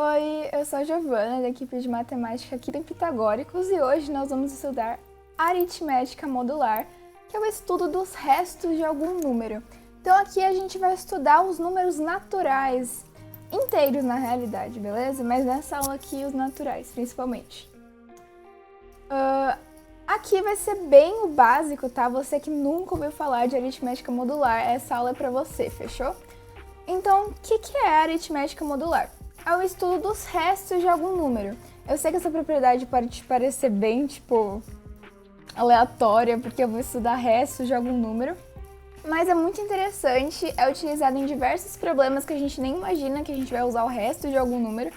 Oi, eu sou a Giovana, da equipe de matemática aqui do Pitagóricos, e hoje nós vamos estudar aritmética modular, que é o estudo dos restos de algum número. Então aqui a gente vai estudar os números naturais, inteiros na realidade, beleza? Mas nessa aula aqui os naturais, principalmente. Aqui vai ser bem o básico, tá? Você que nunca ouviu falar de aritmética modular, essa aula é pra você, fechou? Então, o que é a aritmética modular? É o estudo dos restos de algum número. Eu sei que essa propriedade pode te parecer bem, aleatória, porque eu vou estudar restos de algum número, mas é muito interessante, é utilizado em diversos problemas que a gente nem imagina que a gente vai usar o resto de algum número.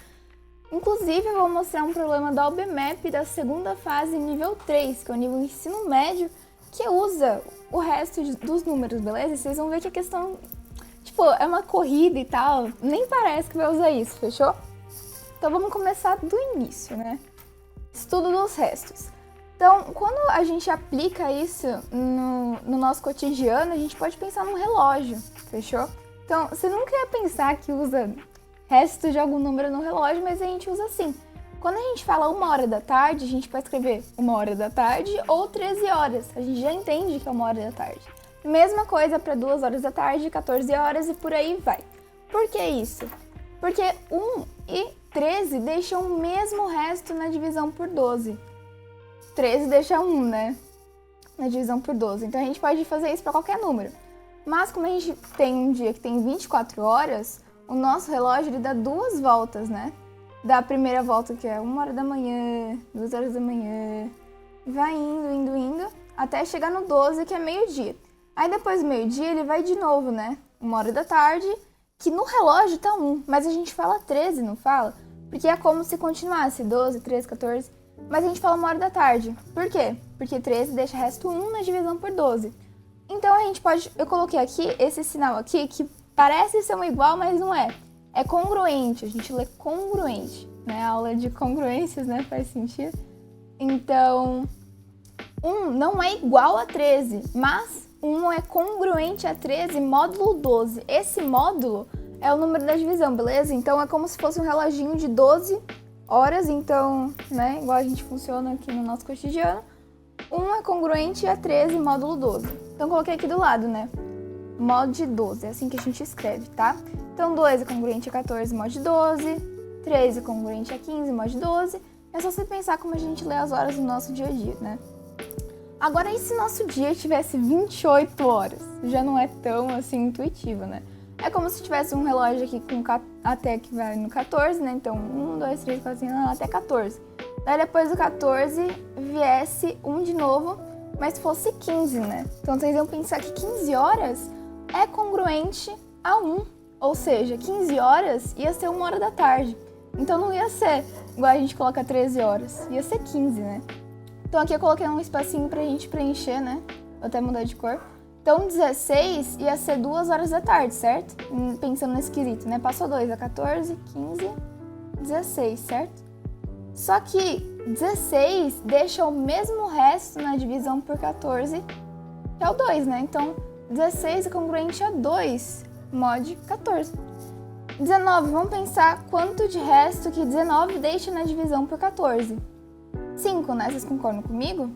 Inclusive, eu vou mostrar um problema da OBMAP da segunda fase, nível 3, que é o nível ensino médio, que usa o resto dos números, beleza? E vocês vão ver que a questão, é uma corrida e tal, nem parece que vai usar isso, fechou? Então vamos começar do início, né? Estudo dos restos. Então, quando a gente aplica isso no nosso cotidiano, a gente pode pensar num relógio, fechou? Então, você nunca ia pensar que usa resto de algum número no relógio, mas a gente usa assim. Quando a gente fala 1h da tarde, a gente pode escrever 1h da tarde ou 13 horas. A gente já entende que é 1h da tarde. Mesma coisa para 2h da tarde, 14 horas e por aí vai. Por que isso? Porque 1 e 13 deixam o mesmo resto na divisão por 12. 13 deixa 1, né? Na divisão por 12. Então a gente pode fazer isso para qualquer número. Mas como a gente tem um dia que tem 24 horas, o nosso relógio ele dá 2 voltas, né? Dá a primeira volta que é 1h da manhã, 2h da manhã, vai indo, até chegar no 12, que é meio-dia. Aí depois do meio-dia ele vai de novo, né? 1h da tarde, que no relógio tá 1, mas a gente fala 13, não fala? Porque é como se continuasse 12, 13, 14, mas a gente fala 1h da tarde. Por quê? Porque 13 deixa resto 1 na divisão por 12. Então a gente pode, eu coloquei aqui esse sinal aqui que parece ser um igual, mas não é. É congruente, a gente lê congruente, né? A aula de congruências, né? Faz sentido. Então, 1 não é igual a 13, mas 1 é congruente a 13 módulo 12. Esse módulo é o número da divisão, beleza? Então é como se fosse um reloginho de 12 horas, então, né? Igual a gente funciona aqui no nosso cotidiano. 1 é congruente a 13 módulo 12. Então coloquei aqui do lado, né? Mod de 12, é assim que a gente escreve, tá? Então 2 é congruente a 14, mod de 12. 3 é congruente a 15, mod de 12. É só você pensar como a gente lê as horas do nosso dia a dia, né? Agora, e se nosso dia tivesse 28 horas? Já não é tão, assim, intuitivo, né? É como se tivesse um relógio aqui com até que vai no 14, né? Então, 1, 2, 3, 4, 5, até 14. Daí, depois do 14, viesse 1 de novo, mas fosse 15, né? Então, vocês iam pensar que 15 horas é congruente a 1. Ou seja, 15 horas ia ser 1h da tarde. Então, não ia ser igual a gente coloca 13 horas. Ia ser 15, né? Então aqui eu coloquei um espacinho pra gente preencher, né? Vou até mudar de cor. Então 16 ia ser 2h da tarde, certo? Pensando nesse quesito, né? Passou 2, é 14, 15, 16, certo? Só que 16 deixa o mesmo resto na divisão por 14, que é o 2, né? Então 16 é congruente a 2, mod 14. 19, vamos pensar quanto de resto que 19 deixa na divisão por 14. 5, né? Vocês concordam comigo?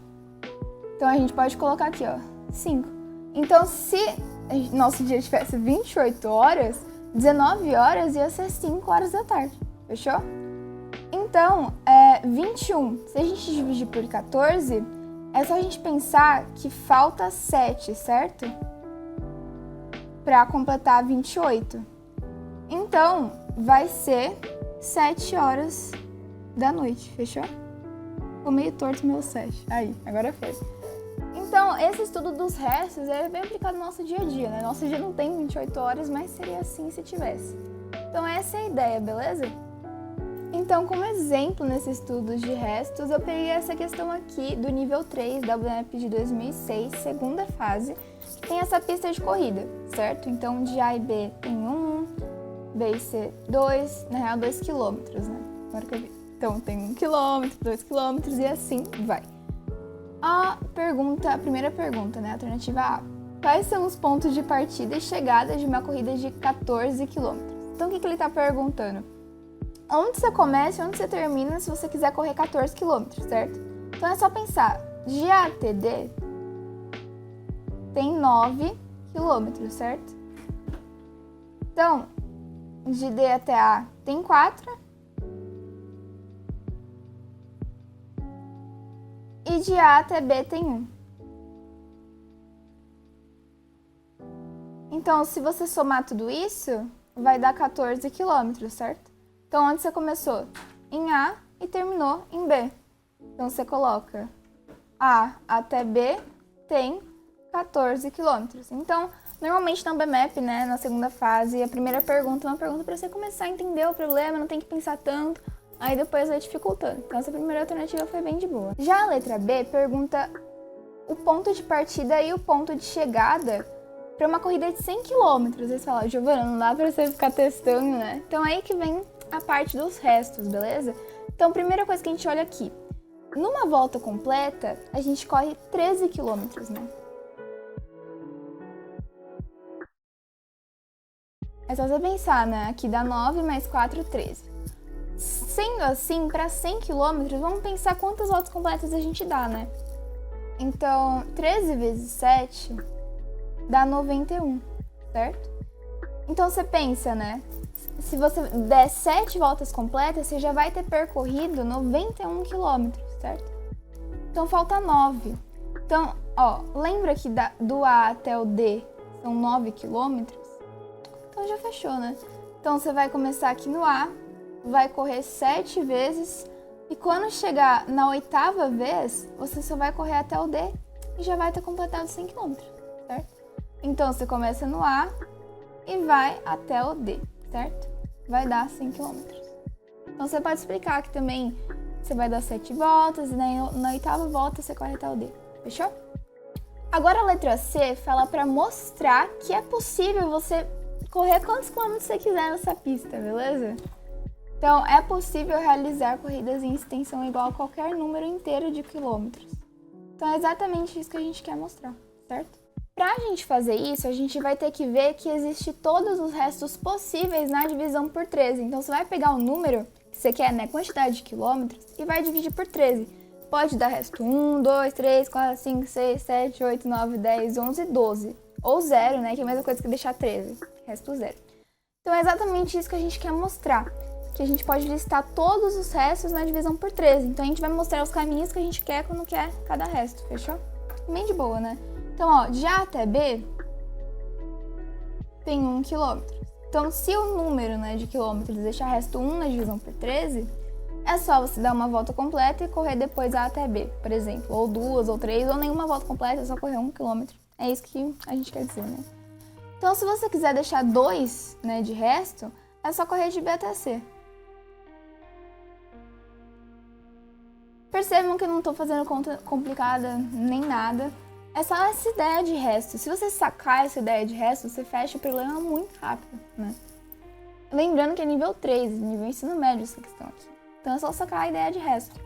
Então a gente pode colocar aqui, ó, 5. Então se nosso dia tivesse 28 horas, 19 horas ia ser 5h da tarde, fechou? Então, 21, se a gente dividir por 14, é só a gente pensar que falta 7, certo? Para completar 28. Então, vai ser 7 horas da noite, fechou? Ficou meio torto meu 7. Aí, agora foi. Então, esse estudo dos restos é bem aplicado no nosso dia a dia, né? Nosso dia não tem 28 horas, mas seria assim se tivesse. Então, essa é a ideia, beleza? Então, como exemplo nesse estudo de restos, eu peguei essa questão aqui do nível 3 da OBMAP de 2006, segunda fase, que tem essa pista de corrida, certo? Então, de A e B tem 1, B e C 2, na real 2 quilômetros, né? Agora que eu vi. Então, tem 1 quilômetro, 2 quilômetros e assim vai. A primeira pergunta, né? Alternativa A. Quais são os pontos de partida e chegada de uma corrida de 14 quilômetros? Então, o que ele está perguntando? Onde você começa e onde você termina se você quiser correr 14 km, certo? Então é só pensar, de A até D tem 9 km, certo? Então, de D até A tem 4. E de A até B tem 1. Então, se você somar tudo isso, vai dar 14 km, certo? Então, onde você começou? Em A e terminou em B. Então, você coloca A até B tem 14 km. Então, normalmente na BMAP, né, na segunda fase, a primeira pergunta é uma pergunta para você começar a entender o problema, não tem que pensar tanto, aí depois vai dificultando. Então, essa primeira alternativa foi bem de boa. Já a letra B pergunta o ponto de partida e o ponto de chegada para uma corrida de 100 km. Vocês falam, Giovana, não dá para você ficar testando, né? Então, aí que vem a parte dos restos, beleza? Então, primeira coisa que a gente olha aqui. Numa volta completa, a gente corre 13 km, né? É só você pensar, né? Aqui dá 9 mais 4, 13. Sendo assim, para 100 km, vamos pensar quantas voltas completas a gente dá, né? Então, 13 vezes 7 dá 91, certo? Então, você pensa, né? Se você der 7 voltas completas, você já vai ter percorrido 91 km, certo? Então, falta 9. Então, ó, lembra que do A até o D são 9 km? Então, já fechou, né? Então, você vai começar aqui no A, vai correr 7 vezes, e quando chegar na 8ª vez, você só vai correr até o D e já vai ter completado 100 km, certo? Então, você começa no A e vai até o D, certo? Vai dar 100 km. Então, você pode explicar que também você vai dar 7 voltas e na 8ª volta você corre até o D. Fechou? Agora a letra C fala para mostrar que é possível você correr quantos quilômetros você quiser nessa pista, beleza? Então, é possível realizar corridas em extensão igual a qualquer número inteiro de quilômetros. Então, é exatamente isso que a gente quer mostrar, certo? Para a gente fazer isso, a gente vai ter que ver que existe todos os restos possíveis na divisão por 13. Então, você vai pegar o número que você quer, né, quantidade de quilômetros, e vai dividir por 13. Pode dar resto 1, 2, 3, 4, 5, 6, 7, 8, 9, 10, 11, 12. Ou 0, né, que é a mesma coisa que deixar 13. Resto 0. Então, é exatamente isso que a gente quer mostrar. Que a gente pode listar todos os restos na divisão por 13. Então, a gente vai mostrar os caminhos que a gente quer quando quer cada resto, fechou? Bem de boa, né? Então, ó, de A até B tem 1 km. Então, se o número, né, de quilômetros deixar resto 1 na divisão por 13, é só você dar uma volta completa e correr depois A até B, por exemplo. Ou 2, ou 3, ou nenhuma volta completa, é só correr 1 km. É isso que a gente quer dizer, né? Então, se você quiser deixar 2, né, de resto, é só correr de B até C. Percebam que eu não estou fazendo conta complicada nem nada. É só essa ideia de resto. Se você sacar essa ideia de resto, você fecha o problema muito rápido, né? Lembrando que é nível 3, nível ensino médio essa questão aqui. Então é só sacar a ideia de resto.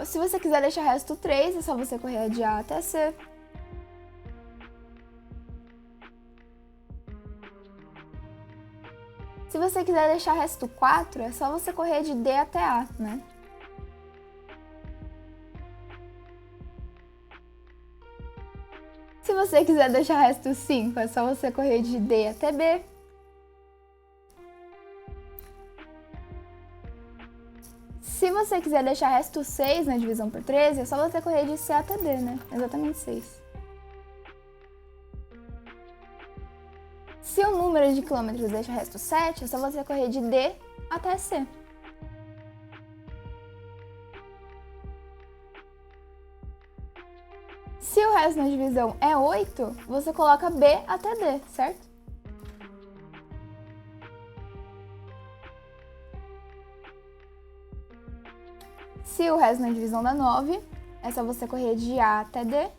Se você quiser deixar resto 3, é só você correr de A até C. Se você quiser deixar resto 4, é só você correr de D até A, né? Se você quiser deixar resto 5, é só você correr de D até B. Se você quiser deixar resto 6 na divisão por 13, é só você correr de C até D, né? Exatamente 6. Se o número de quilômetros deixa resto 7, é só você correr de D até C. Se o resto na divisão é 8, você coloca B até D, certo? Se o resto na divisão dá 9, é só você correr de A até D.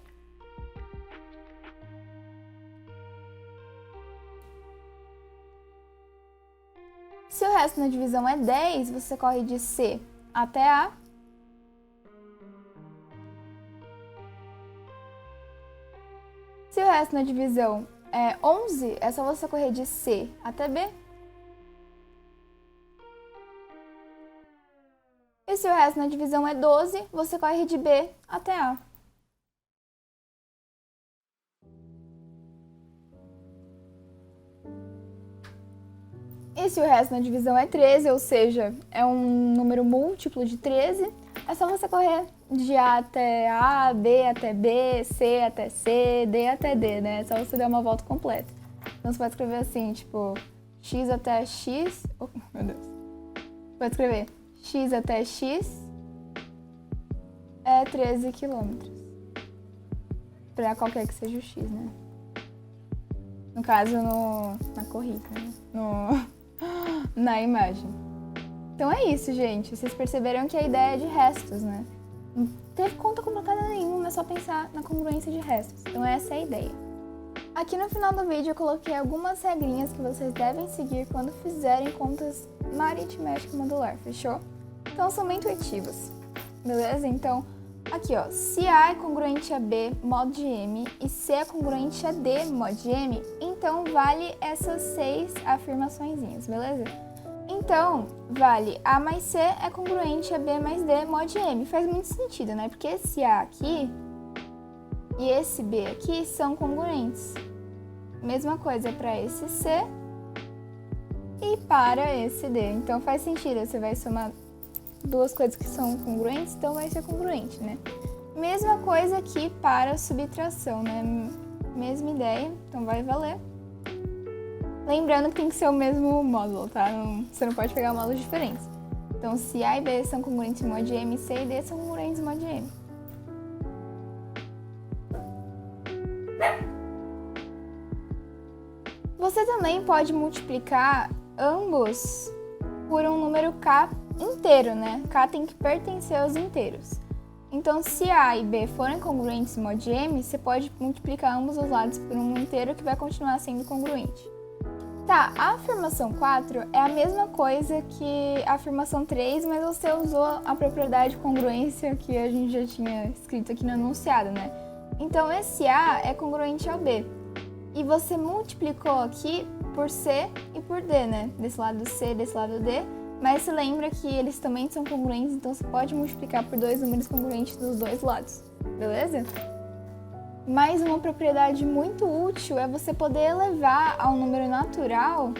Se o resto na divisão é 10, você corre de C até A. Se o resto na divisão é 11, é só você correr de C até B. E se o resto na divisão é 12, você corre de B até A. E se o resto na divisão é 13, ou seja, é um número múltiplo de 13, é só você correr de A até A, B até B, C até C, D até D, né? É só você dar uma volta completa. Então você pode escrever assim, tipo, X até X... Oh, meu Deus. Você pode escrever X até X é 13 quilômetros. Pra qualquer que seja o X, né? No caso, na corrida, né? Na imagem. Então é isso, gente. Vocês perceberam que a ideia é de restos, né? Não teve conta complicada nenhuma, é só pensar na congruência de restos. Então essa é a ideia. Aqui no final do vídeo eu coloquei algumas regrinhas que vocês devem seguir quando fizerem contas na aritmética modular, fechou? Então são bem intuitivas, beleza? Então, aqui ó, se A é congruente a B mod de M e C é congruente a D mod de M, então vale essas 6 afirmaçõezinhas, beleza? Então, vale A mais C é congruente a B mais D mod de M. Faz muito sentido, né? Porque esse A aqui e esse B aqui são congruentes. Mesma coisa para esse C e para esse D. Então faz sentido, você vai somar duas coisas que são congruentes, então vai ser congruente, né? Mesma coisa aqui para subtração, né? Mesma ideia, então vai valer. Lembrando que tem que ser o mesmo módulo, tá? Você não pode pegar módulos diferentes. Então, se A e B são congruentes em mod M, C e D são congruentes em mod M. Você também pode multiplicar ambos por um número K inteiro, né? K tem que pertencer aos inteiros. Então, se A e B forem congruentes em mod M, você pode multiplicar ambos os lados por um inteiro que vai continuar sendo congruente. Tá, a afirmação 4 é a mesma coisa que a afirmação 3, mas você usou a propriedade de congruência que a gente já tinha escrito aqui no enunciado, né? Então, esse A é congruente ao B. E você multiplicou aqui por C e por D, né? Desse lado C, desse lado D. Mas se lembra que eles também são congruentes, então você pode multiplicar por dois números congruentes dos dois lados, beleza? Mais uma propriedade muito útil é você poder elevar ao número natural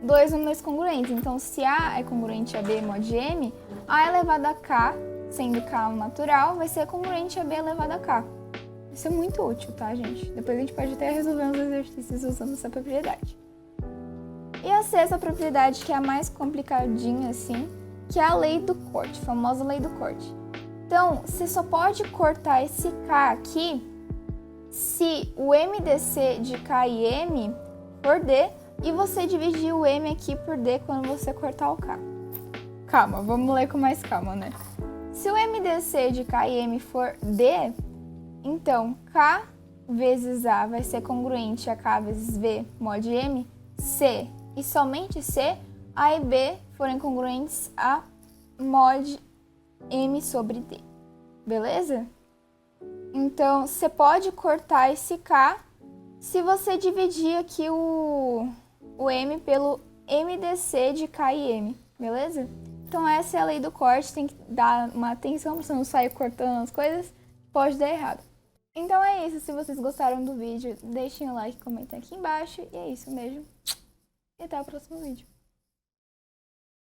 dois números congruentes. Então, se A é congruente a B mod M, A elevado a K, sendo K um natural, vai ser congruente a B elevado a K. Isso é muito útil, tá, gente? Depois a gente pode até resolver uns exercícios usando essa propriedade. E a sexta propriedade, que é a mais complicadinha, assim, que é a lei do corte, a famosa lei do corte. Então, você só pode cortar esse K aqui se o MDC de K e M for D e você dividir o M aqui por D quando você cortar o K. Calma, vamos ler com mais calma, né? Se o MDC de K e M for D, então K vezes A vai ser congruente a K vezes V mod M, C e somente C, A e B forem congruentes a mod M sobre D. Beleza? Então, você pode cortar esse K se você dividir aqui o M pelo MDC de K e M, beleza? Então, essa é a lei do corte, tem que dar uma atenção para você não sair cortando as coisas, pode dar errado. Então é isso, se vocês gostaram do vídeo, deixem o like e comentem aqui embaixo. E é isso, um beijo e até o próximo vídeo.